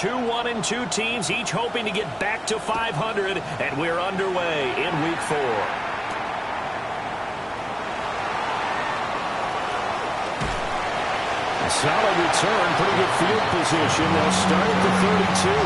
2-1 and 2 teams, each hoping to get back to 500, and we're underway in Week 4. Solid return, pretty good field position. They'll start at the 32.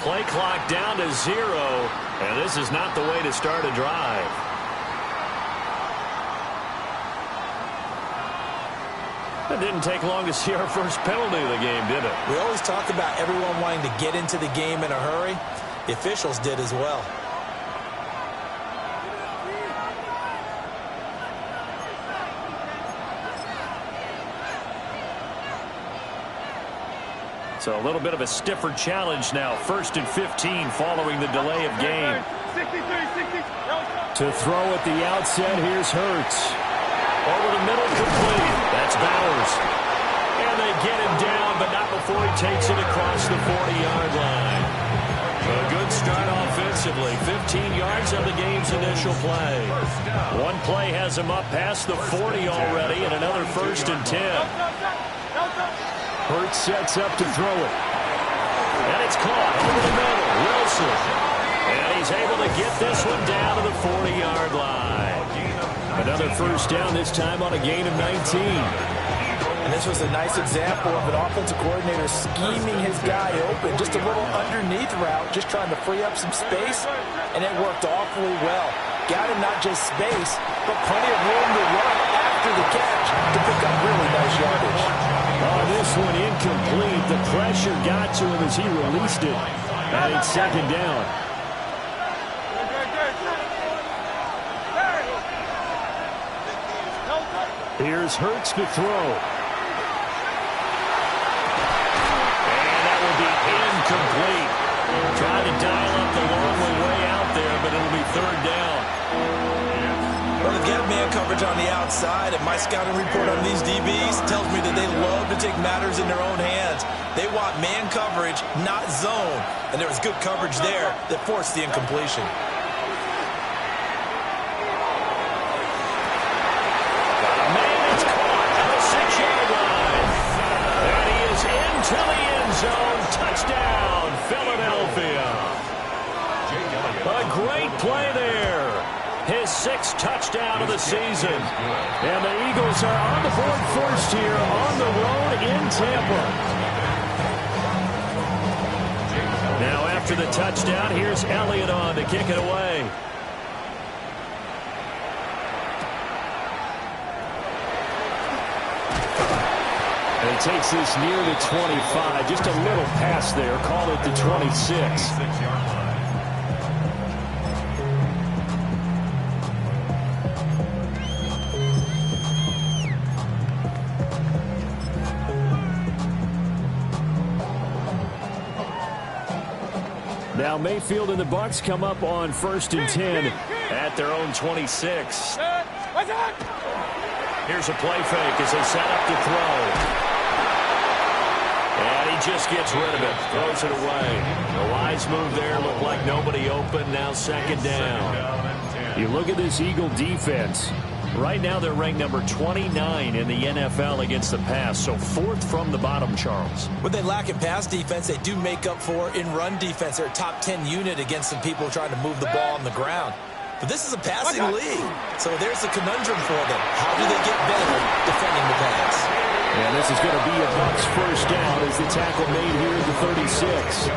Play clock down to 0, and this is not the way to start a drive. It didn't take long to see our first penalty of the game, did it? We always talk about everyone wanting to get into the game in a hurry. The officials did as well. So a little bit of a stiffer challenge now. 1st and 15 following the delay of game. To throw at the outset, here's Hurts. Over the middle, complete. That's Bowers. And they get him down, but not before he takes it across the 40-yard line. A good start offensively. 15 yards on the game's initial play. One play has him up past the 40 already, and another 1st and 10. Hurts sets up to throw it. And it's caught over the middle. Wilson. And he's able to get this one down to the 40-yard line. Another 1st down, this time on a gain of 19. And this was a nice example of an offensive coordinator scheming his guy open. Just a little underneath route, just trying to free up some space. And it worked awfully well. Got him not just space, but plenty of room to run after the catch to pick up really nice yardage. Oh, this one incomplete. The pressure got to him as he released it. And it's 2nd down. Here's Hurts to throw. And that will be incomplete. Trying to dial up the long way out there, but it'll be 3rd down. Well, they've got man coverage on the outside, and my scouting report on these DBs tells me that they love to take matters in their own hands. They want man coverage, not zone. And there was good coverage there that forced the incompletion. Man, it's caught at the 6-yard line. And he is into the end zone. Touchdown, Philadelphia. A great play there. His 6th touchdown of the season. And the Eagles are on the board first here on the road in Tampa. Now after the touchdown, here's Elliott on to kick it away. And he takes this near the 25. Just a little pass there. Call it the 26. Now Mayfield and the Bucs come up on 1st and 10 at their own 26. Here's a play fake as they set up to throw. And he just gets rid of it. Throws it away. The wise move there. Looked like nobody open. Now 2nd down. You look at this Eagle defense. Right now they're ranked number 29 in the NFL against the pass, so 4th from the bottom, Charles. What they lack in pass defense, they do make up for in run defense. They're a top 10 unit against some people trying to move the ball on the ground. But this is a passing league, so there's a conundrum for them. How do they get better defending the pass? And this is going to be a Bucs 1st down as the tackle made here at the 36.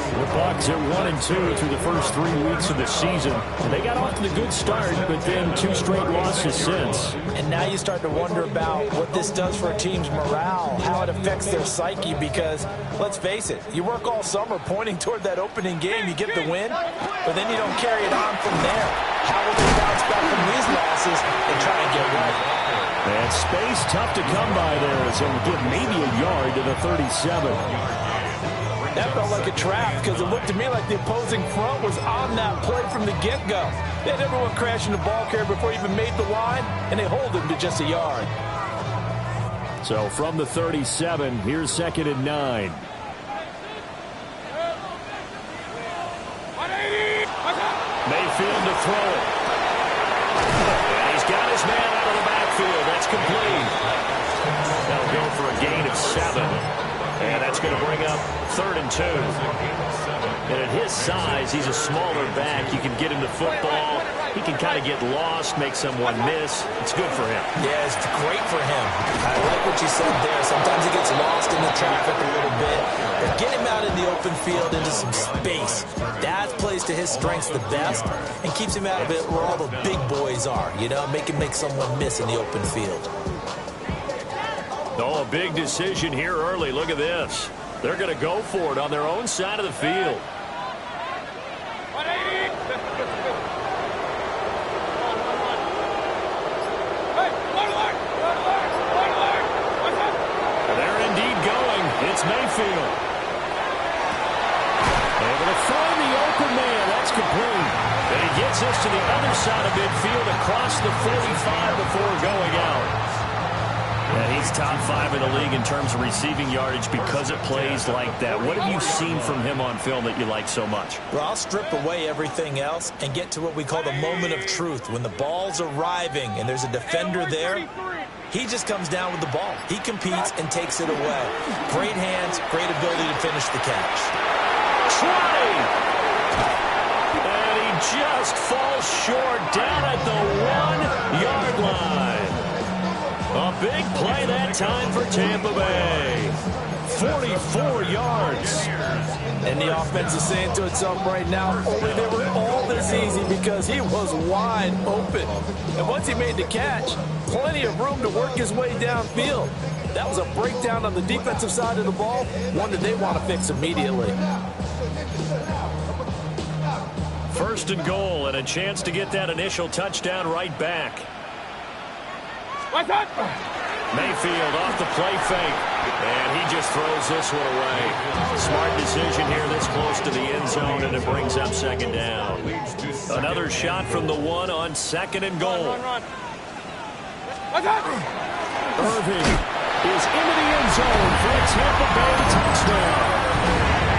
The Bucs are 1-2 through the first 3 weeks of the season. And they got off to the good start, but then 2 straight losses since. And now you start to wonder about what this does for a team's morale, how it affects their psyche, because let's face it, you work all summer pointing toward that opening game, you get the win, but then you don't carry it on from there. How will they bounce back from these losses and try and get right? And space tough to come by there as they'll give maybe a yard to the 37. That felt like a trap because it looked to me like the opposing front was on that play from the get-go. They had everyone crashing the ball carrier before he even made the line, and they hold him to just a yard. So from the 37, here's 2nd and 9. Mayfield to throw it. And he's got his man out of the backfield. That's complete. That'll go for a gain of 7. And that's going to bring up 3rd and 2. And at his size, he's a smaller back. You can get him the football. He can kind of get lost, make someone miss. It's good for him. Yeah, it's great for him. I like what you said there. Sometimes he gets lost in the traffic a little bit. But get him out in the open field into some space. That plays to his strengths the best and keeps him out of it where all the big boys are. You know, make him make someone miss in the open field. Oh, a big decision here early. Look at this. They're going to go for it on their own side of the field. And they're indeed going. It's Mayfield. Able to find the open man. That's complete. And he gets this to the other side of midfield across the 45 before going out. And he's top 5 in the league in terms of receiving yardage because it plays like that. What have you seen from him on film that you like so much? Well, I'll strip away everything else and get to what we call the moment of truth. When the ball's arriving and there's a defender there, he just comes down with the ball. He competes and takes it away. Great hands, great ability to finish the catch. Try! And he just falls short down at the 1-yard line. A big play that time for Tampa Bay. 44 yards. And the offense is saying to itself right now, only they were all this easy because he was wide open. And once he made the catch, plenty of room to work his way downfield. That was a breakdown on the defensive side of the ball, one that they want to fix immediately. 1st and goal and a chance to get that initial touchdown right back. Mayfield off the play fake. And he just throws this one away. Smart decision here this close to the end zone, and it brings up 2nd down. Another shot from the 1 on 2nd and goal. Irving is into the end zone for a Tampa Bay touchdown.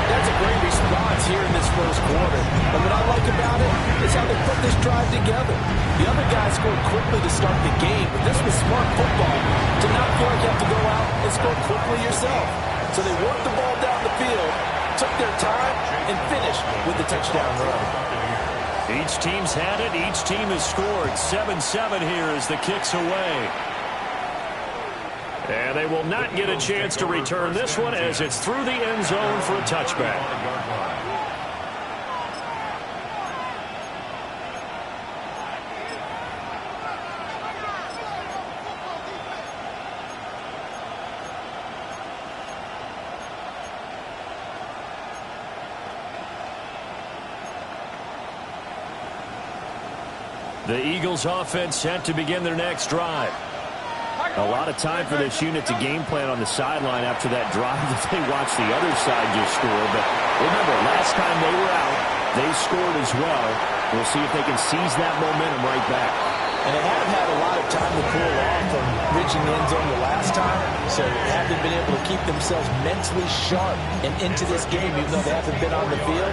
That's a great response here in this first quarter. And what I like about it is how they put this drive together. The other guys scored quickly to start the game, but this was smart football to not feel like you have to go out and score quickly yourself. So they worked the ball down the field, took their time, and finished with the touchdown run. Each team's had it. Each team has scored. 7-7 here as the kick's away. And they will not get a chance to return this one as it's through the end zone for a touchback. The Eagles offense set to begin their next drive. A lot of time for this unit to game plan on the sideline after that drive that they watched the other side just score. But remember, last time they were out, they scored as well. We'll see if they can seize that momentum right back. And they haven't had a lot of time to cool off from reaching the end zone the last time, so they haven't been able to keep themselves mentally sharp and into this game, even though they haven't been on the field.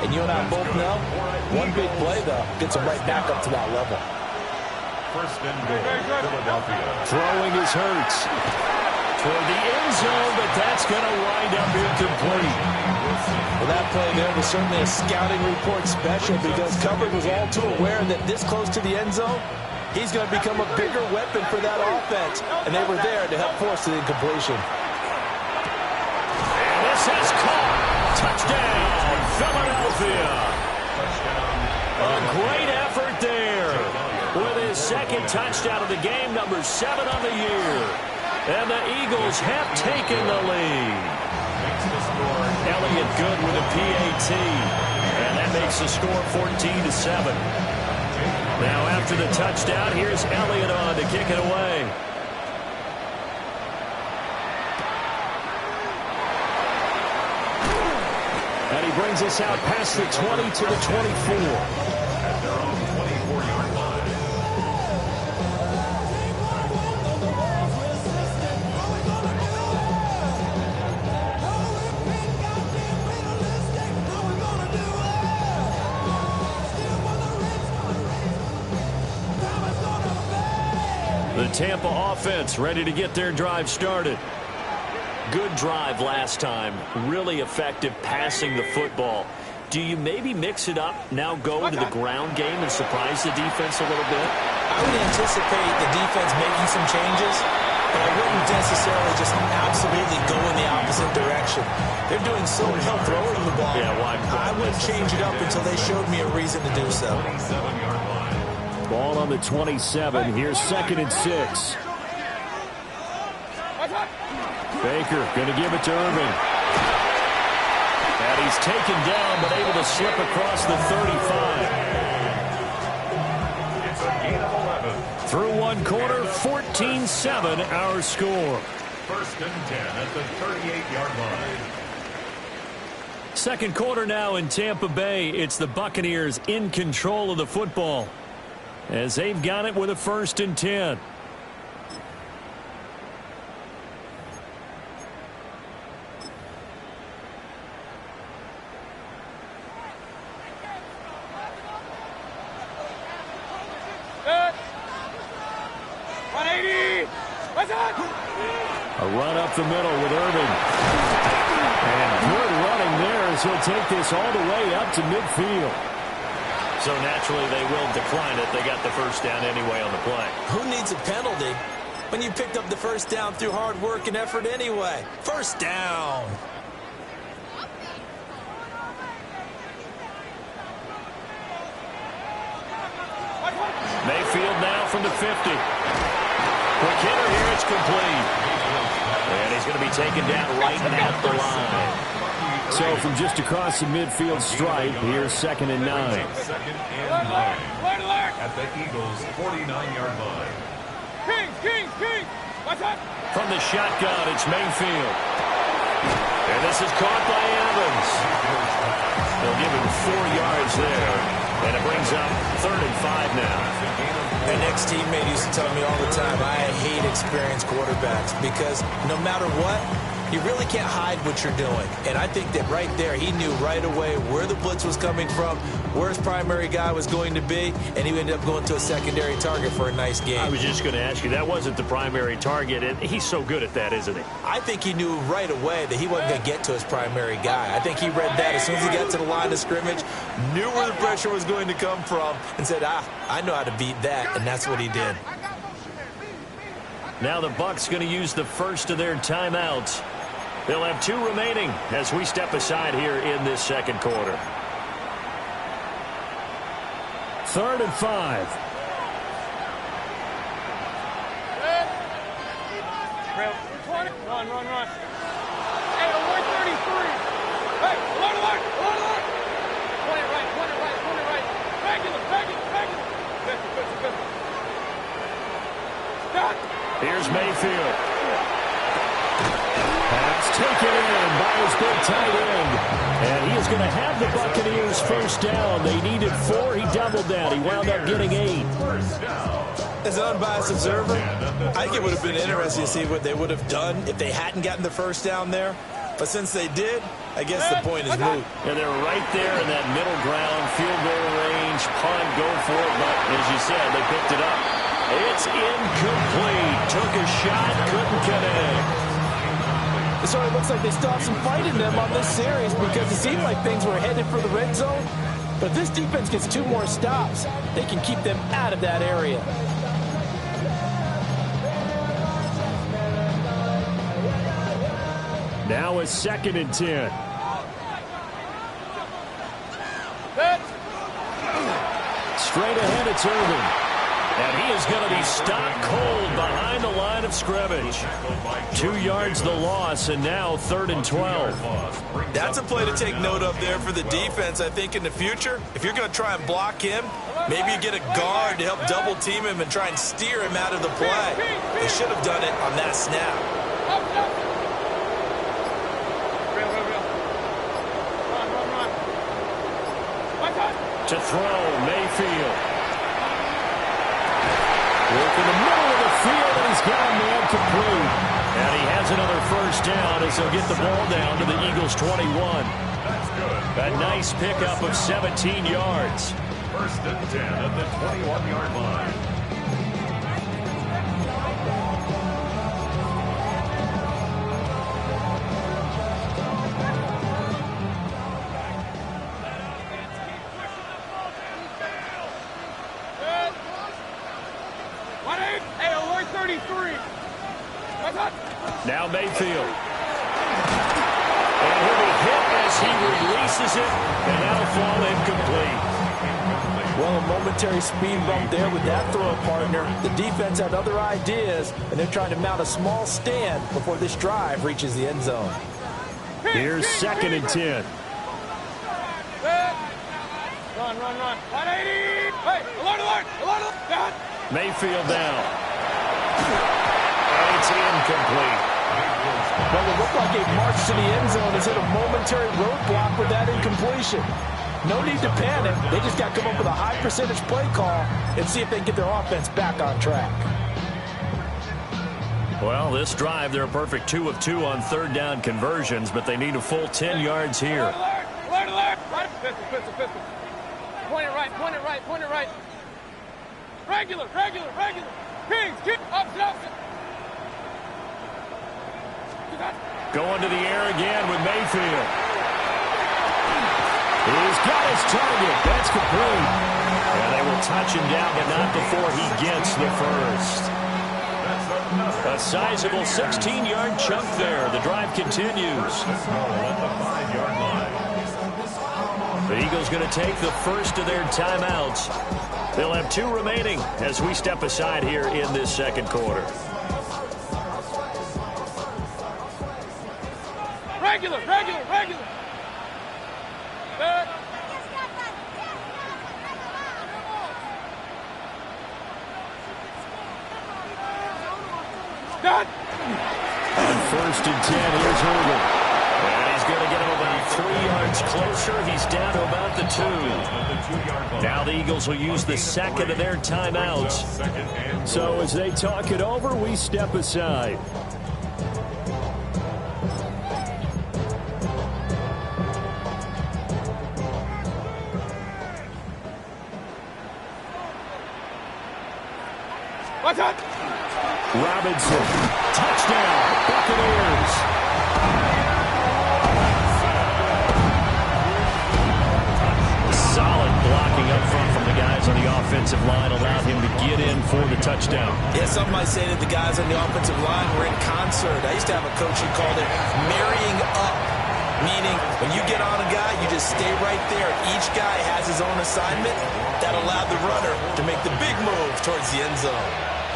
And you and I both know, one big play, though, gets them right back up to that level. 1st and goal, Philadelphia. Throwing is Hurts toward the end zone, but that's going to wind up incomplete. Well, that play there was certainly a scouting report special because Covered was all too aware that this close to the end zone, he's going to become a bigger weapon for that offense, and they were there to help force the incompletion. And this is caught. Touchdown. Philadelphia. A great effort there with his second touchdown of the game, number 7 on the year. And the Eagles have taken the lead. Elliott good with a PAT. And that makes the score 14-7. Now after the touchdown, here's Elliott on to kick it away. And he brings us out past the 20 to the 24. At their own 24-yard line. The Tampa offense ready to get their drive started. Good drive last time. Really effective passing the football. Do you maybe mix it up, now go to the ground game and surprise the defense a little bit? I would anticipate the defense making some changes, but I wouldn't necessarily just absolutely go in the opposite direction. They're doing so well throwing the ball. Yeah, why? I wouldn't change it up until they showed me a reason to do so. 27-yard line. Ball on the 27. Here's 2nd and 6. Baker going to give it to Irving. And he's taken down, but able to slip across the 35. It's a gain of 11. Through one quarter, 14-7 our score. 1st and 10 at the 38-yard line. Second quarter now in Tampa Bay. It's the Buccaneers in control of the football as they've got it with a 1st and 10. A run up the middle with Irving. And good running there as he'll take this all the way up to midfield. So naturally they will decline it. They got the first down anyway on the play. Who needs a penalty when you picked up the first down through hard work and effort anyway? First down. Mayfield now from the 50. Quick hitter here, it's complete. And he's going to be taken down right at the line. So from just across the midfield stripe, here's 2nd and 9. 2nd and 9. At the Eagles' 49-yard line. Kings! From the shotgun, it's Mayfield. And this is caught by Evans. They'll give him 4 yards there. And it brings up 3rd and 5 now. An ex-teammate used to tell me all the time, I hate experienced quarterbacks because no matter what, you really can't hide what you're doing. And I think that right there, he knew right away where the blitz was coming from, where his primary guy was going to be, and he ended up going to a secondary target for a nice game. I was just going to ask you, that wasn't the primary target, and he's so good at that, isn't he? I think he knew right away that he wasn't going to get to his primary guy. I think he read that as soon as he got to the line of scrimmage, knew where the pressure was going to come from, and said, I know how to beat that, and that's what he did. Now the Bucs going to use the first of their timeouts. They'll have 2 remaining as we step aside here in this second quarter. 3rd and 5. Run. Hey, 133. Hey, alert. Point it right. Back in the. Good. Stop. Here's Mayfield. That's taken in by his big tight end. And he is going to have the Buccaneers first down. They needed 4. He doubled that. He wound up getting 8. As an unbiased observer, I think it would have been interesting to see what they would have done if they hadn't gotten the first down there. But since they did, I guess the point is moot. And they're right there in that middle ground, field goal range, punt, go for it. But as you said, they picked it up. It's incomplete. Took a shot, couldn't connect. It sort of looks like they still have some fight in them on this series because it seemed like things were headed for the red zone. But if this defense gets 2 more stops, they can keep them out of that area. Now a 2nd and 10. Straight ahead, it's Irvin. And he is going to be stopped cold behind the line of scrimmage. 2 yards the loss, and now 3rd and 12. That's a play to take note of there for the defense, I think, in the future. If you're going to try and block him, maybe you get a guard to help double-team him and try and steer him out of the play. They should have done it on that snap. To throw, Mayfield. Work in the middle of the field, and he's got a man complete. And he has another first down as he'll get the ball down to the Eagles' 21. That's good. A nice pickup of 17 yards. 1st and 10 at the 21-yard line. Now Mayfield. And he'll be hit as he releases it, and that'll fall incomplete. Well, a momentary speed bump there with that throw partner. The defense had other ideas, and they're trying to mount a small stand before this drive reaches the end zone. Here's 2nd and 10. Run. 180. Hey, alert. Mayfield down. And it's incomplete. Well, it looked like a march to the end zone has hit a momentary roadblock with that incompletion. No need to panic. They just got to come up with a high percentage play call and see if they can get their offense back on track. Well, this drive, they're a perfect 2 of 2 on 3rd down conversions, but they need a full 10 yards here. Alert. Pistol. Point it right. Regular. Kings, kick, up. Going to the air again with Mayfield. He's got his target. That's complete. And they will touch him down, but not before he gets the first. A sizable 16-yard chunk there. The drive continues. The Eagles going to take the first of their timeouts. They'll have 2 remaining as we step aside here in this 2nd quarter. Regular. Done. On 1st and 10, here's Irvin. And he's going to get him about 3 yards closer. He's down to about the 2. Now the Eagles will use the 2nd of their timeouts. So as they talk it over, we step aside. Watch out. Robinson, touchdown, Buccaneers. Solid blocking up front from the guys on the offensive line allowed him to get in for the touchdown. Yeah, some might say that the guys on the offensive line were in concert. I used to have a coach who called it marrying up, meaning when you get on a guy, you just stay right there. Each guy has his own assignment. That allowed the runner to make the big move towards the end zone.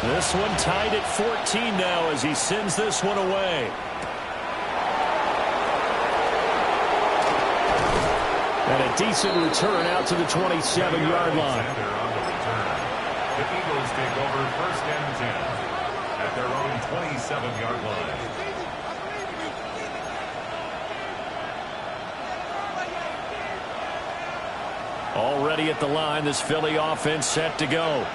This one tied at 14 now as he sends this one away. And a decent return out to the 27-yard line. The Eagles take over 1st and 10 at their own 27-yard line. Already at the line, this Philly offense set to go.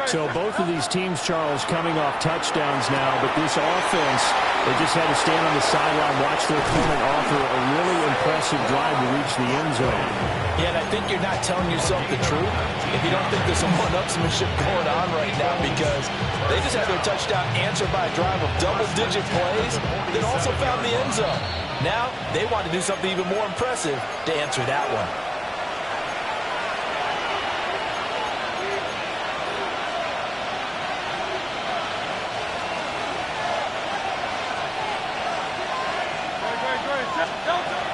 So both of these teams, Charles, coming off touchdowns now, but this offense, they just had to stand on the sideline, watch their opponent offer a really impressive drive to reach the end zone. Yeah, and I think you're not telling yourself the truth if you don't think there's some one-upsmanship going on right now, because they just had their touchdown answered by a drive of double-digit plays that also found the end zone. Now, they want to do something even more impressive to answer that one.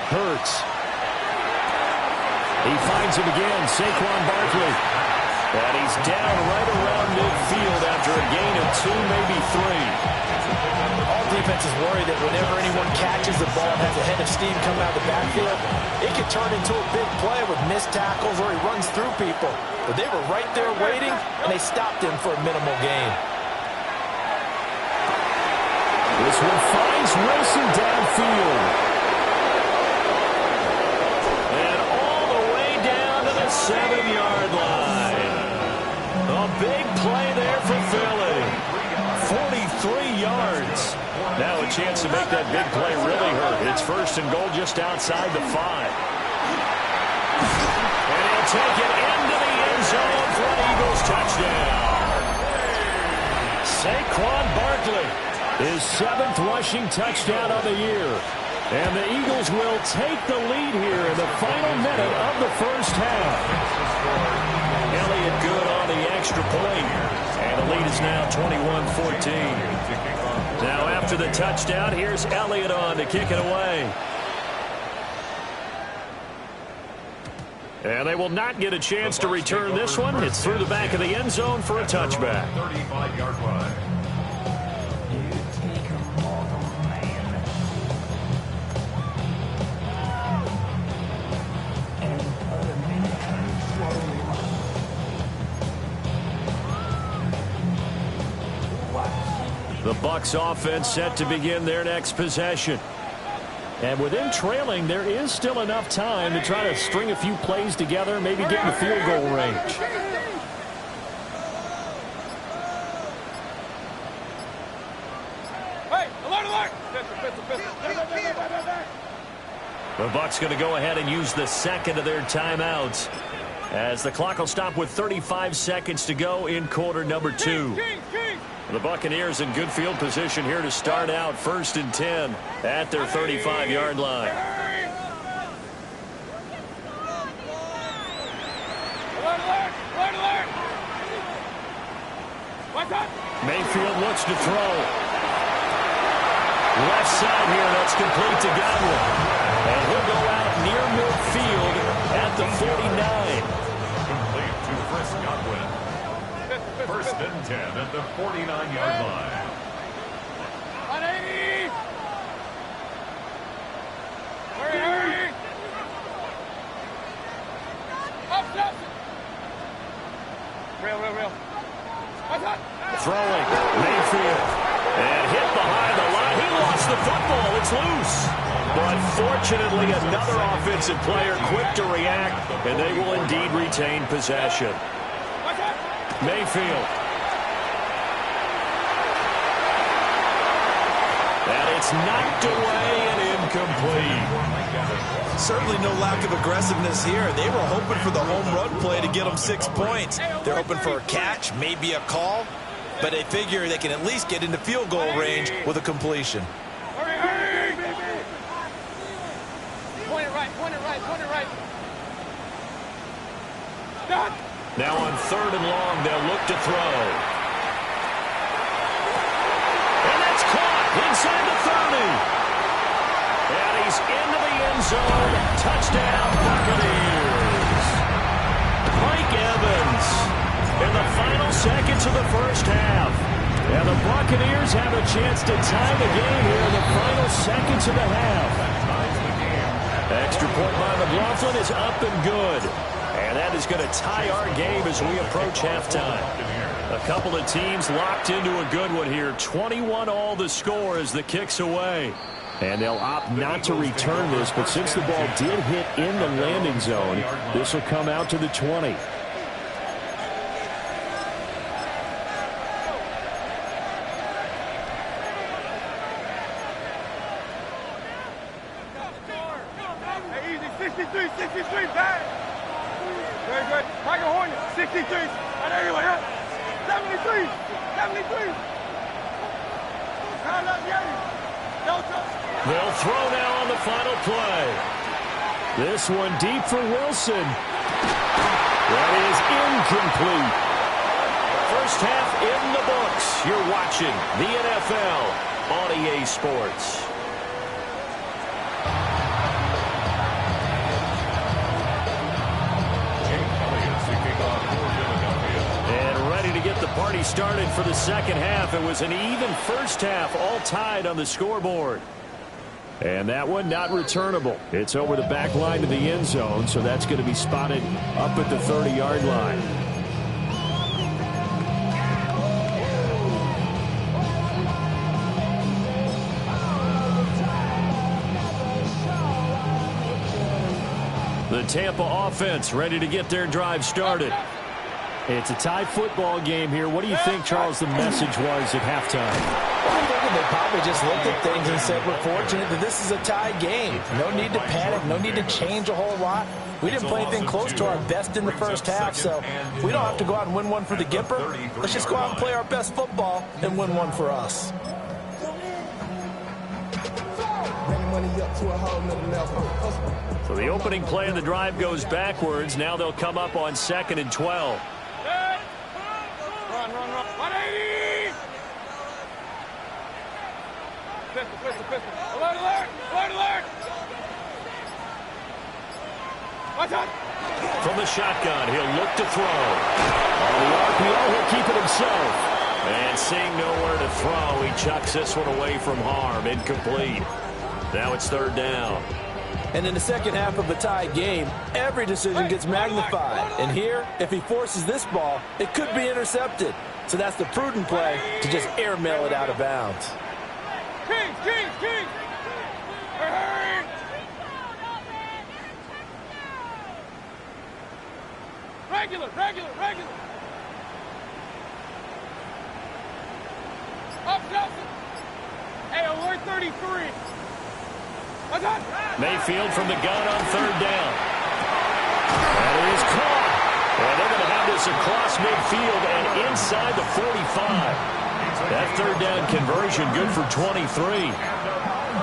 Hurts. He finds him again, Saquon Barkley. And he's down right around midfield after a gain of 2, maybe 3. All defenses worry that whenever anyone catches the ball and has a head of steam coming out of the backfield, it can turn into a big play with missed tackles or he runs through people. But they were right there waiting, and they stopped him for a minimal gain. This one finds Wilson downfield. And all the way down to the 7-yard line. A big play there for Philly. 43 yards. Now a chance to make that big play really hurt. It's 1st and goal just outside the 5. And he'll take it into the end zone for an Eagles touchdown. Saquon Barkley, his 7th rushing touchdown of the year. And the Eagles will take the lead here in the final minute of the first half. Elliott good on the extra point. And the lead is now 21-14. Now after the touchdown, here's Elliott on to kick it away. And they will not get a chance to return this one. It's through the back of the end zone for a touchback. 35-yard line. The Bucs offense set to begin their next possession. And with them trailing, there is still enough time to try to string a few plays together, maybe get in the field goal range. Hey, alert! The Bucs going to go ahead and use the second of their timeouts, as the clock will stop with 35 seconds to go in quarter number 2. The Buccaneers in good field position here to start out 1st and 10 at their 35-yard line. Alert! Mayfield looks to throw. Left side here, that's complete to Godwin. And he'll go out near midfield at the 49. Complete to Chris Godwin. 1st and 10 at the 49-yard line. 180! Hurry! Up! Real. Throwing, Mayfield. And hit behind the line. He lost the football. It's loose. But fortunately, another offensive player quick to react, and they will indeed retain possession. Mayfield. And it's knocked away and incomplete. Certainly no lack of aggressiveness here. They were hoping for the home run play to get them 6 points. They're hoping for a catch, maybe a call, but they figure they can at least get into field goal range with a completion. Hurry! Point it right. Done! Now on 3rd and long, they'll look to throw. And that's caught inside the 30. And he's into the end zone. Touchdown, Buccaneers. Mike Evans in the final seconds of the first half. And the Buccaneers have a chance to tie the game here in the final seconds of the half. Extra point by McLaughlin is up and good. And that is going to tie our game as we approach halftime. A couple of teams locked into a good one here. 21-all the score as the kick's away. And they'll opt not to return this, but since the ball did hit in the landing zone, this will come out to the 20. Hey, easy. 63, bang! Very good. Michael Hornet, 63. Right there you are. 73. Hand up, They'll throw now on the final play. This one deep for Wilson. That is incomplete. First half in the books. You're watching the NFL on EA Sports. Party started for the second half. It was an even first half, all tied on the scoreboard. And that one not returnable. It's over the back line to the end zone, so that's going to be spotted up at the 30-yard line. The Tampa offense ready to get their drive started. It's a tie football game here. What do you think, Charles, the message was at halftime? I'm thinking they probably just looked at things and said, we're fortunate that this is a tie game. No need to panic. No need to change a whole lot. We didn't play anything close to our best in the first half, so we don't have to go out and win one for the Gipper. Let's just go out and play our best football and win one for us. So the opening play of the drive goes backwards. Now they'll come up on 2nd and 12. Run. 180! Pistol. Alert! Watch out! From the shotgun, he'll look to throw. On the RPO, he'll keep it himself. And seeing nowhere to throw, he chucks this one away from harm. Incomplete. Now it's 3rd down. And in the second half of a tie game, every decision gets magnified. And here, if he forces this ball, it could be intercepted. So that's the prudent play to just airmail it out of bounds. King! Hurry! Regular! Up, Nelson! Hey, alert 33! Mayfield from the gun on 3rd down. And it is caught. And they're going to have this across midfield and inside the 45. That 3rd down conversion good for 23.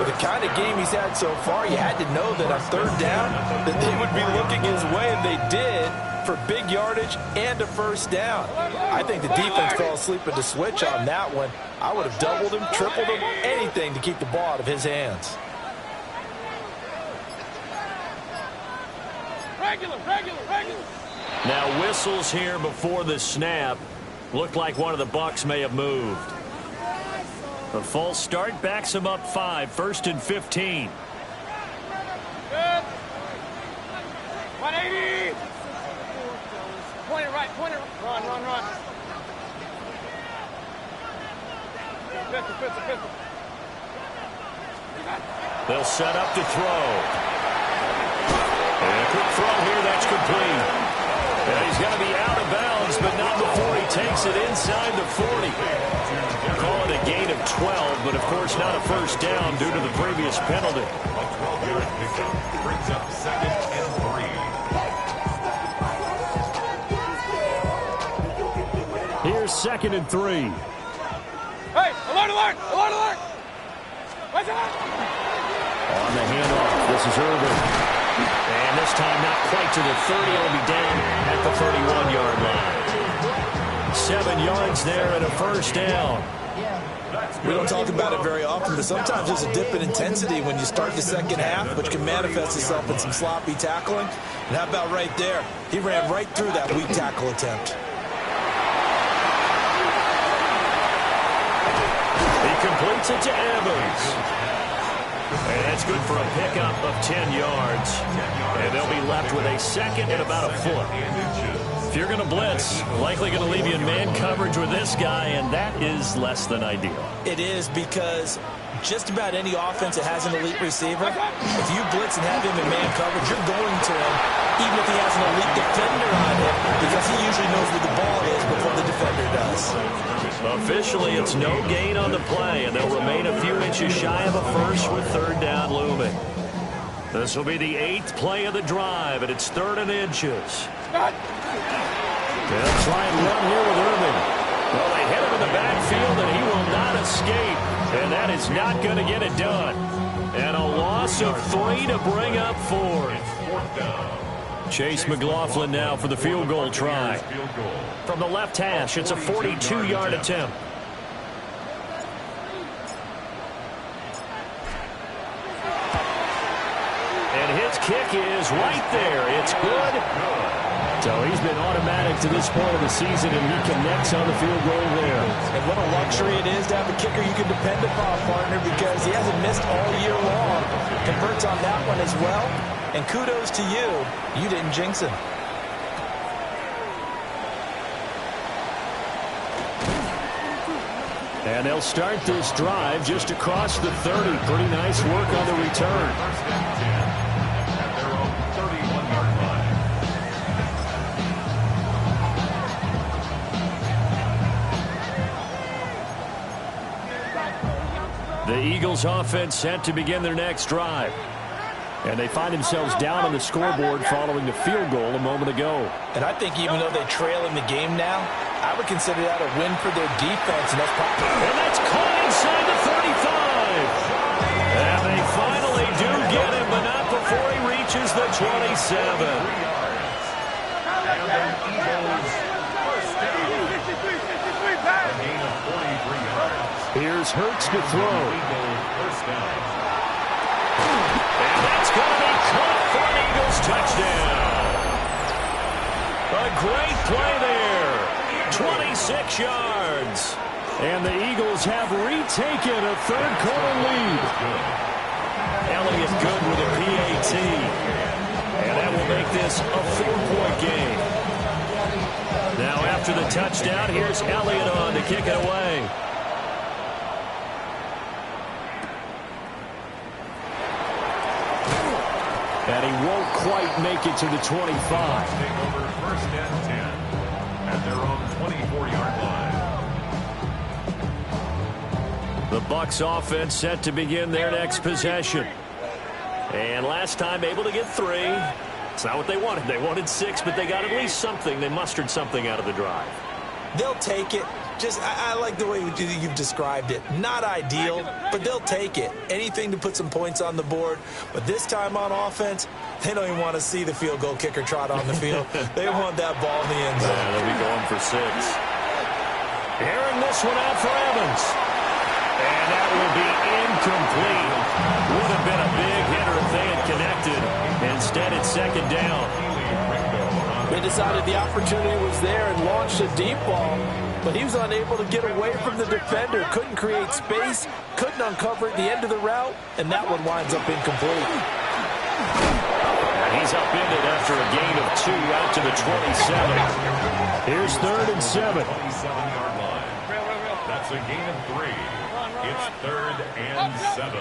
With the kind of game he's had so far, you had to know that on 3rd down that they would be looking his way, and they did, for big yardage and a 1st down. I think the defense fell asleep at the switch on that one. I would have doubled him, tripled him, anything to keep the ball out of his hands. Regular! Now whistles here before the snap. Looked like one of the Bucs may have moved. A false start backs him up 5, 1st and 15. Good. 180! Point it right. Run. Pistol. They'll set up to throw. And a quick throw here, that's complete. And he's going to be out of bounds, but not before he takes it inside the 40. Call it a gain of 12, but of course not a 1st down due to the previous penalty. A 12-yard pickup brings up 2nd and 3. Here's 2nd and 3. Hey, alert! Watch out! On the handoff, this is Irvin. And this time not quite to the 30. It'll be down at the 31-yard line. 7 yards there and a 1st down. We don't talk about it very often, but sometimes there's a dip in intensity when you start the second half, which can manifest itself in some sloppy tackling. And how about right there? He ran right through that weak tackle attempt. He completes it to Evans. And that's good for a pickup of 10 yards. And they'll be left with a 2nd and about a foot. If you're going to blitz, likely going to leave you in man coverage with this guy, and that is less than ideal. It is, because just about any offense that has an elite receiver, if you blitz and have him in man coverage, you're going to him, even if he has an elite defender on him, because he usually knows where the ball is before the defender does. Officially, it's no gain on the play, and they'll remain a few inches shy of a 1st with 3rd down looming. This will be the 8th play of the drive, and it's 3rd and inches. They'll try and run here with Irvin. Well, they hit him in the backfield, and he will not escape, and that is not going to get it done. And a loss of 3 to bring up 4th. Chase McLaughlin now for the field goal try. From the left hash, it's a 42-yard attempt. And his kick is right there. It's good. So he's been automatic to this point of the season, and he connects on the field goal there. And what a luxury it is to have a kicker you can depend upon, partner, because he hasn't missed all year long. Converts on that one as well. And kudos to you. You didn't jinx him. And they'll start this drive just across the 30. Pretty nice work on the return. First and 10 at their own 31-yard line. The Eagles offense set to begin their next drive. And they find themselves down on the scoreboard following the field goal a moment ago. And I think even though they trail in the game now, I would consider that a win for their defense. And that's caught inside the 35. And they finally do get him, but not before he reaches the 27. And the Eagles first down. A gain of 43 yards. Here's Hurts to throw. Eagles first down. And that's going to be caught for an Eagles touchdown. A great play there. 26 yards. And the Eagles have retaken a third-quarter lead. Elliott good with a PAT. And that will make this a 4-point game. Now after the touchdown, here's Elliott on to kick it away. And he won't quite make it to the 25. Take over first and 10 at their own 24-yard line. The Bucs offense set to begin their next possession. And last time able to get 3. It's not what they wanted. They wanted 6, but they got at least something. They mustered something out of the drive. They'll take it. I like the way you've described it. Not ideal, but they'll take it. Anything to put some points on the board. But this time on offense, they don't even want to see the field goal kicker trot on the field. They want that ball in the end zone. Yeah, they'll be going for 6. Airing this one out for Evans. And that will be incomplete. Would have been a big hitter if they had connected. Instead, it's second down. They decided the opportunity was there and launched a deep ball, but he was unable to get away from the defender, couldn't create space, couldn't uncover at the end of the route, and that one winds up incomplete. And he's upended after a gain of 2 out to the 27. Here's 3rd and 7. 27-yard line. That's a gain of 3. It's 3rd and 7.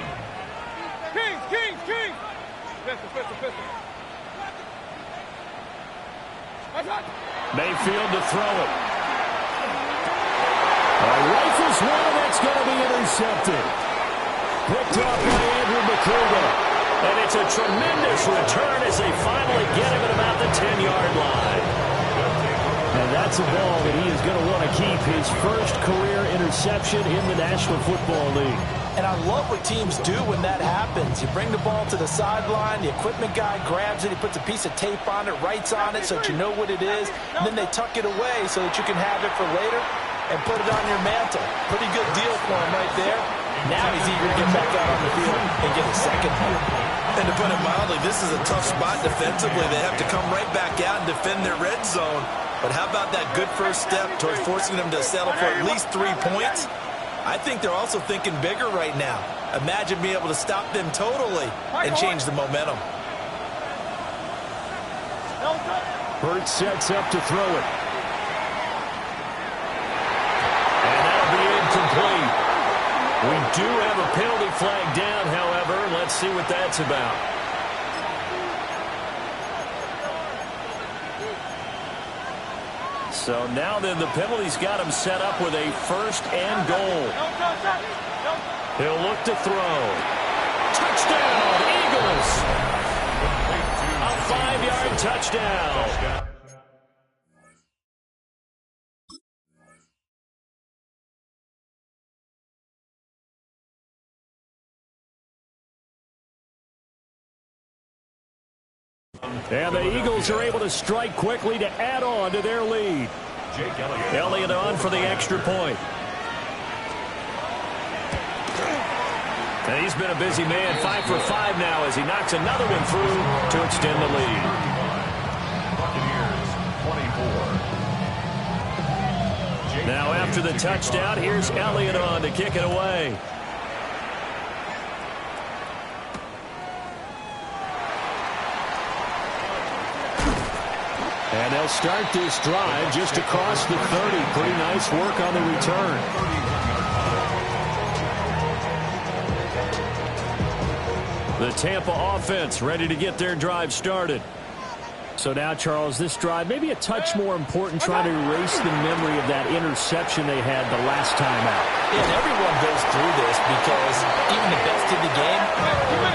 Kings! Pistol. Mayfield to throw it. Rifles one, that's going to be intercepted. Picked up by Andrew McCougar. And it's a tremendous return as they finally get him at about the 10-yard line. And that's a ball that he is going to want to keep, his first career interception in the National Football League. And I love what teams do when that happens. You bring the ball to the sideline, the equipment guy grabs it, he puts a piece of tape on it, writes on it so that you know what it is, and then they tuck it away so that you can have it for later and put it on your mantle. Pretty good deal for him right there. Now he's eager to get back out on the field and get a second one. And to put it mildly, this is a tough spot defensively. They have to come right back out and defend their red zone. But how about that good first step towards forcing them to settle for at least 3 points? I think they're also thinking bigger right now. Imagine being able to stop them totally and change the momentum. Hurts sets up to throw it. And that'll be incomplete. We do have a penalty flag down, however. Let's see what that's about. So now then the penalty's got him set up with a 1st and goal. He'll look to throw. Touchdown, Eagles! A 5-yard touchdown. And the Eagles are able to strike quickly to add on to their lead. Elliott on for the extra point. And he's been a busy man, 5 for 5 now as he knocks another one through to extend the lead. Buccaneers Now after the touchdown, here's Elliott on to kick it away. And they'll start this drive just across the 30. Pretty nice work on the return. The Tampa offense ready to get their drive started. So now, Charles, this drive maybe a touch more important, trying to erase the memory of that interception they had the last time out. Yeah, and everyone goes through this because even the best in the game,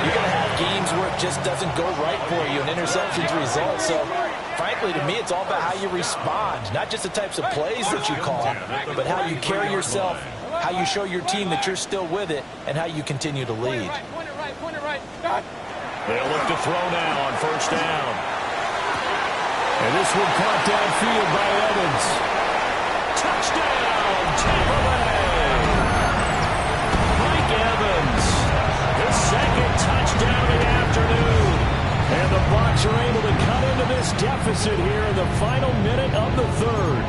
you're going to have games where it just doesn't go right for you, and interceptions result. So, frankly, to me, it's all about how you respond, not just the types of plays that you call, but how you carry yourself, how you show your team that you're still with it, and how you continue to lead. They'll look to throw now on first down. And this one caught downfield by Evans. Touchdown, Tampa Bay. Mike Evans, his second touchdown of the afternoon. And the Bucs are able to cut into this deficit here in the final minute of the third.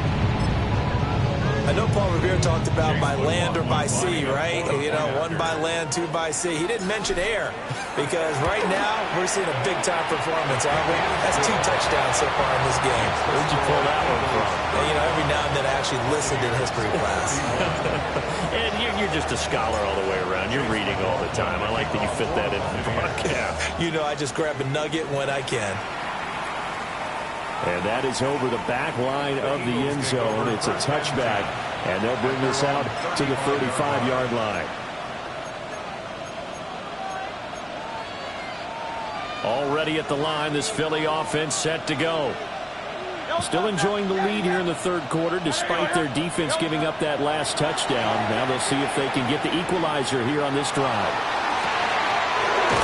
I know Paul Revere talked about by land or by sea, right? You know, one by land, two by sea. He didn't mention air because right now we're seeing a big-time performance, aren't we? That's 2 touchdowns so far in this game. Where'd you pull that one from? And, you know, every now and then I actually listened in history class. And you're just a scholar all the way around. You're reading all the time. I like that you fit that in the broadcast. You know, I just grab a nugget when I can. And that is over the back line of the end zone. It's a touchback, and they'll bring this out to the 35-yard line. Already at the line, this Philly offense set to go. Still enjoying the lead here in the third quarter, despite their defense giving up that last touchdown. Now they'll see if they can get the equalizer here on this drive.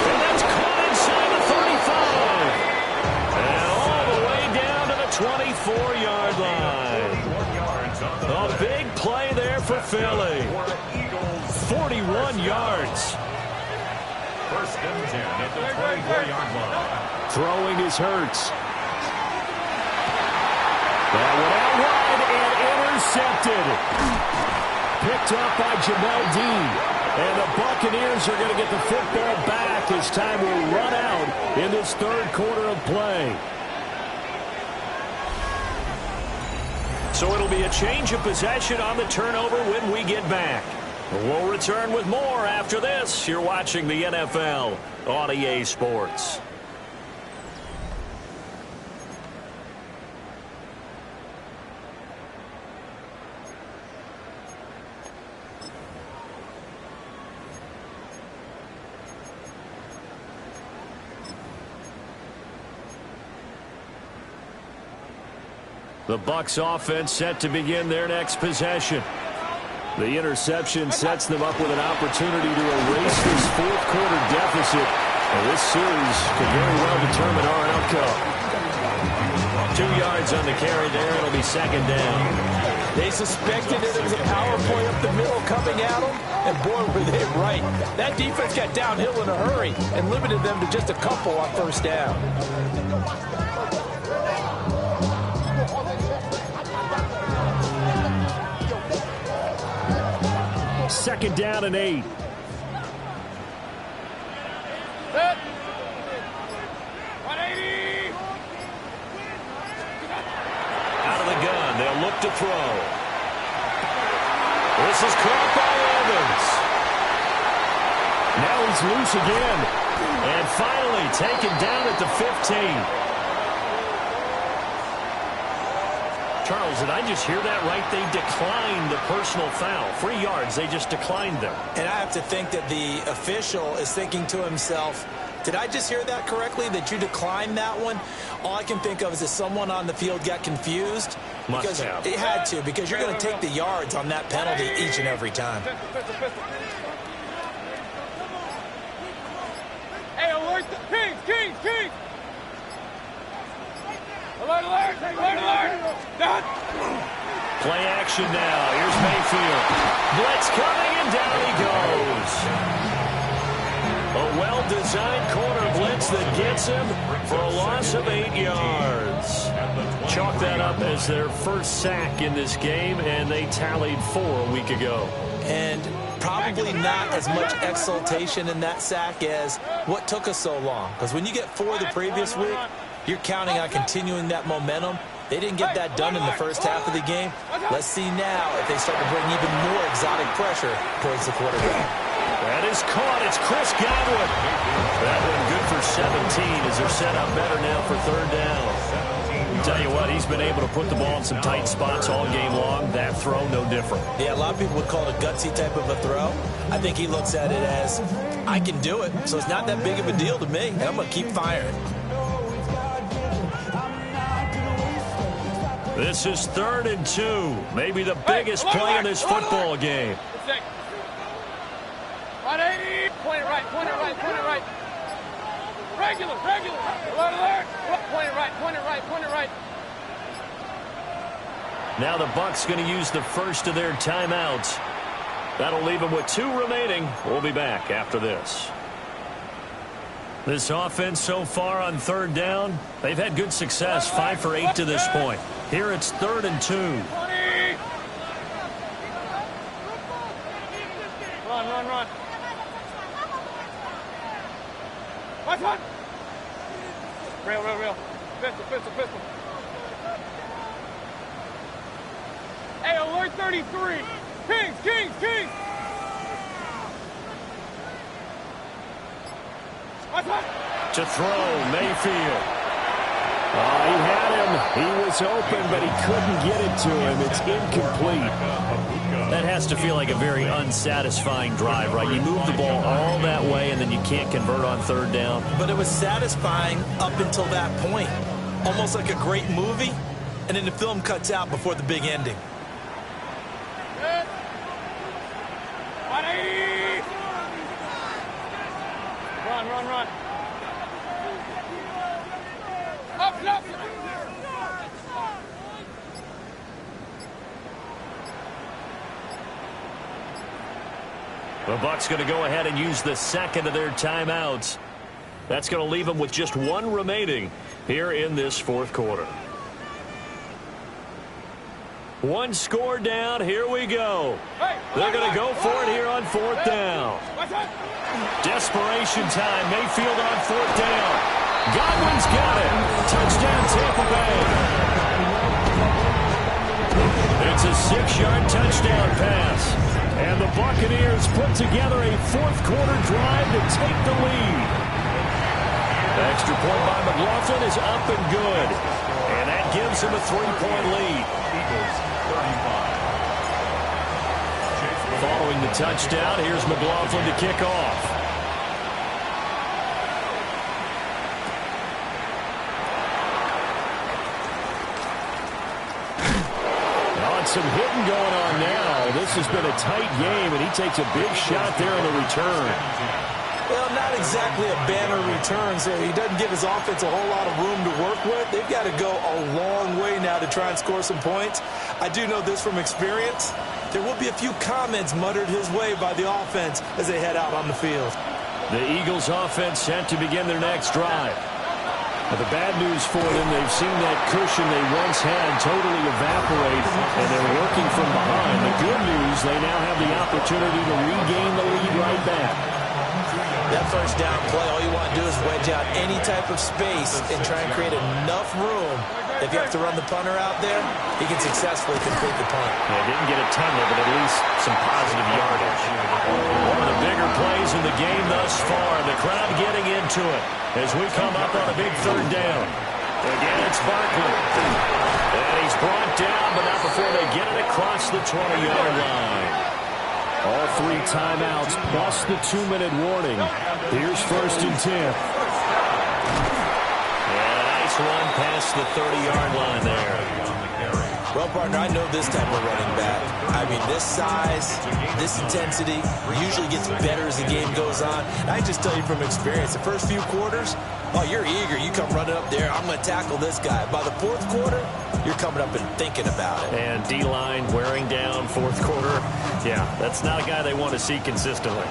And that's caught inside the 35. And all the way down to the 24-yard line. A big play there for Philly. 41 yards. First and 10 at the 24-yard line. Throwing is Hurts. That went out wide and intercepted. Picked up by Jamel Dean. And the Buccaneers are going to get the football back as time will run out in this third quarter of play. So it'll be a change of possession on the turnover when we get back. We'll return with more after this. You're watching the NFL on EA Sports. The Bucs offense set to begin their next possession. The interception sets them up with an opportunity to erase this fourth quarter deficit. And this series could very well determine our outcome. 2 yards on the carry there. It'll be second down. They suspected it was a power play up the middle coming at them, and boy, were they right. That defense got downhill in a hurry and limited them to just a couple on first down. Second down and 8. Set. 180. Out of the gun, they'll look to throw. This is caught by Evans. Now he's loose again. And finally taken down at the 15. Charles, did I just hear that right? They declined the personal foul. 3 yards, they just declined them. And I have to think that the official is thinking to himself, did I just hear that correctly, that you declined that one? All I can think of is that someone on the field got confused. Must have. It had to, because you're going to take the yards on that penalty each and every time. Hey, alert! Kings! Alert! Done. Play action now. Here's Mayfield. Blitz coming, and down he goes. A well-designed corner blitz coverage that gets him for a loss of 8 yards. Chalk that up as their first sack in this game, and they tallied 4 a week ago. And probably not as much exultation in that sack as what took us so long. Because when you get 4 the previous week, you're counting on continuing that momentum. They didn't get that done in the first half of the game. Let's see now if they start to bring even more exotic pressure towards the quarterback. That is caught. It's Chris Godwin. That one good for 17 as they're set up better now for third down. Tell you what, he's been able to put the ball in some tight spots all game long. That throw, no different. Yeah, a lot of people would call it a gutsy type of a throw. I think he looks at it as, I can do it, so it's not that big of a deal to me, and I'm going to keep firing. This is 3rd and 2. Maybe the biggest play in this football game. Point it right, point it right, point it right. Regular. Alert. Point it right, point it right, point it right. Now the Bucs going to use the first of their timeouts. That'll leave them with 2 remaining. We'll be back after this. This offense so far on 3rd down, they've had good success, 5 for 8 to this point. Here it's 3rd and 2. Run. Watch one. Real. Pistol. Hey, alert 33. Kings. Watch one. To throw, Mayfield. He had him. He was open, but he couldn't get it to him. It's incomplete. That has to feel like a very unsatisfying drive, right? You move the ball all that way, and then you can't convert on 3rd down. But it was satisfying up until that point. Almost like a great movie, and then the film cuts out before the big ending. Run. Up. The Bucs going to go ahead and use the second of their timeouts. That's going to leave them with just 1 remaining here in this 4th quarter. 1 score down. Here we go. They're going to go for it here on 4th down. Desperation time. Mayfield on 4th down. Godwin's got it. Touchdown, Tampa Bay. It's a 6-yard touchdown pass. And the Buccaneers put together a 4th quarter drive to take the lead. Extra point by McLaughlin is up and good. And that gives him a 3-point lead. Following the touchdown, here's McLaughlin to kick off. Some hitting going on now. This has been a tight game, and he takes a big shot there in the return. Well, not exactly a banner return, so he doesn't give his offense a whole lot of room to work with. They've got to go a long way now to try and score some points. I do know this from experience. There will be a few comments muttered his way by the offense as they head out on the field. The Eagles offense set to begin their next drive. Now, the bad news for them, they've seen that cushion they once had totally evaporate, and they're working from behind. The good news, they now have the opportunity to regain the lead right back. That first down play, all you want to do is wedge out any type of space and try and create enough room. If you have to run the punter out there, he can successfully complete the punt. Yeah, didn't get a ton of it, but at least some positive yardage. One of the bigger plays in the game thus far. The crowd getting into it as we come up on a big 3rd down. Again, it's Barkley. And he's brought down, but not before they get it across the 20-yard line. All 3 timeouts plus the 2-minute warning. Here's 1st and 10. Run past the 30-yard line there. Well, partner, I know this type of running back. I mean, this size, this intensity usually gets better as the game goes on. And I just tell you from experience, the first few quarters, oh, you're eager. You come running up there, I'm going to tackle this guy. By the 4th quarter, you're coming up and thinking about it. And D-line wearing down 4th quarter. Yeah, that's not a guy they want to see consistently.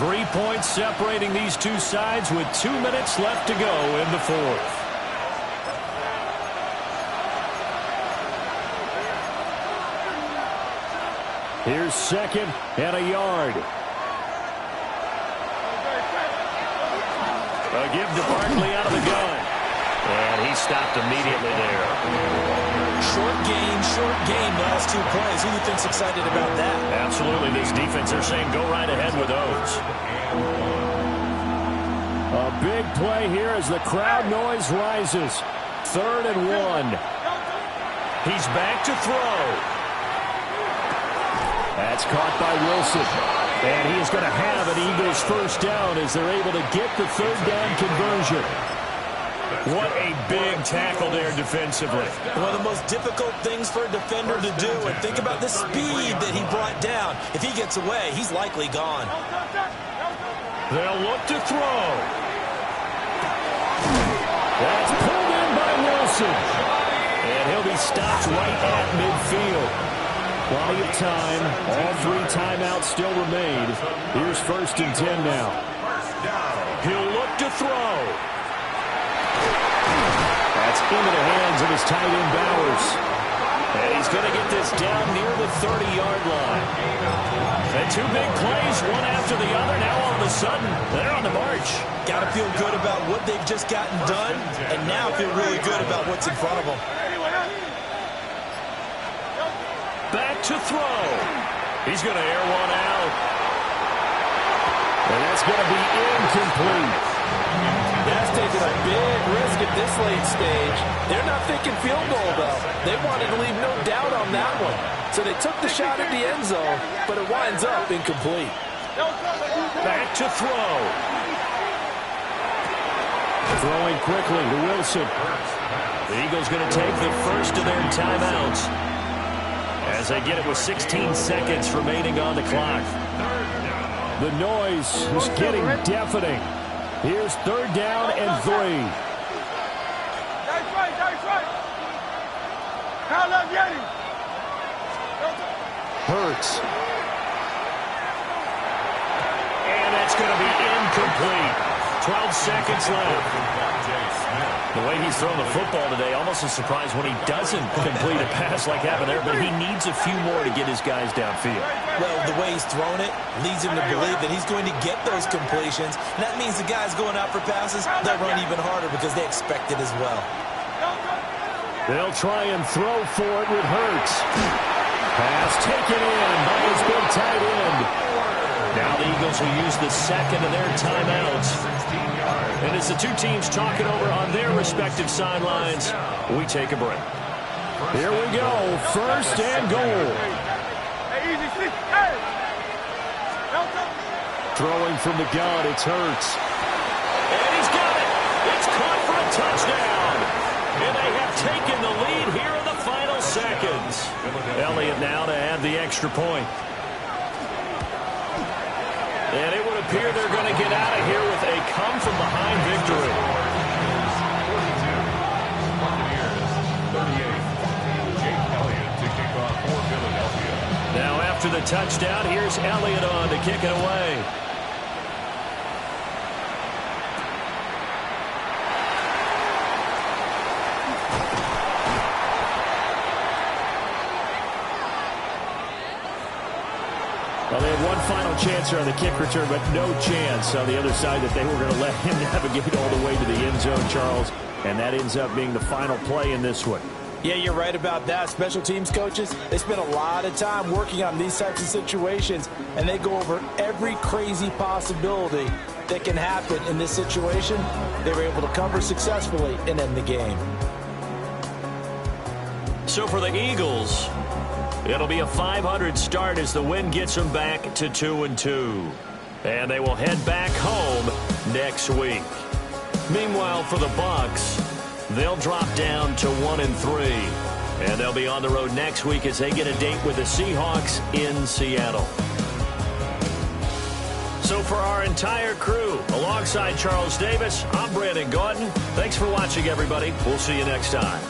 3 points separating these two sides with 2 minutes left to go in the fourth. Here's second and a yard. A give to Barkley out of the gun. And he stopped immediately there. Short game, last 2 plays. Who do you think's excited about that? Absolutely. This defense, they're saying go right ahead with those. A big play here as the crowd noise rises. 3rd and 1. He's back to throw. That's caught by Wilson. And he is going to have an Eagles first down as they're able to get the 3rd down conversion. What a big tackle there defensively. One of the most difficult things for a defender to do. And think about the speed that he brought down. If he gets away, he's likely gone. They'll look to throw. That's pulled in by Wilson. And he'll be stopped right at midfield. Plenty of time. All 3 timeouts still remain. Here's 1st and 10 now. He'll look to throw. That's into the hands of his tight end, Bowers. And he's going to get this down near the 30-yard line. And 2 big plays, one after the other. Now all of a sudden, they're on the march. Got to feel good about what they've just gotten done, and now feel really good about what's in front of them. Back to throw. He's going to air one out. And that's going to be incomplete. That's taking a big risk at this late stage. They're not thinking field goal, though. They wanted to leave no doubt on that one. So they took the shot at the end zone, but it winds up incomplete. Back to throw. Throwing quickly to Wilson. The Eagles going to take the first of their timeouts as they get it with 16 seconds remaining on the clock. The noise is getting deafening. Here's 3rd down and 3. That's right. Count up, Yeti. Hurts. And that's going to be incomplete. 12 seconds left. The way he's thrown the football today, almost a surprise when he doesn't complete a pass like happened there, but he needs a few more to get his guys downfield. Well, the way he's thrown it leads him to believe that he's going to get those completions. And that means the guys going out for passes, they'll run even harder because they expect it as well. They'll try and throw for it with Hurts. Pass taken in by his big tight end. Now the Eagles will use the second of their timeouts. And as the two teams talk it over on their respective sidelines, we take a break. Here we go, 1st and goal. Throwing from the gun, it's Hurts. And he's got it. It's caught for a touchdown. And they have taken the lead here in the final seconds. Elliott now to add the extra point. And it would appear they're going to get out of here with a come-from-behind victory. 38. Jake Elliott to kick off for Philadelphia. Now after the touchdown, here's Elliott on to kick it away. Well, they had one final chance here on the kick return, but no chance on the other side that they were going to let him navigate all the way to the end zone, Charles. And that ends up being the final play in this one. Yeah, you're right about that. Special teams coaches, they spend a lot of time working on these types of situations, and they go over every crazy possibility that can happen in this situation. They were able to cover successfully and end the game. So for the Eagles, it'll be a 500 start as the win gets them back to 2-2. And they will head back home next week. Meanwhile, for the Bucs, they'll drop down to 1-3. And they'll be on the road next week as they get a date with the Seahawks in Seattle. So for our entire crew, alongside Charles Davis, I'm Brandon Gaudin. Thanks for watching, everybody. We'll see you next time.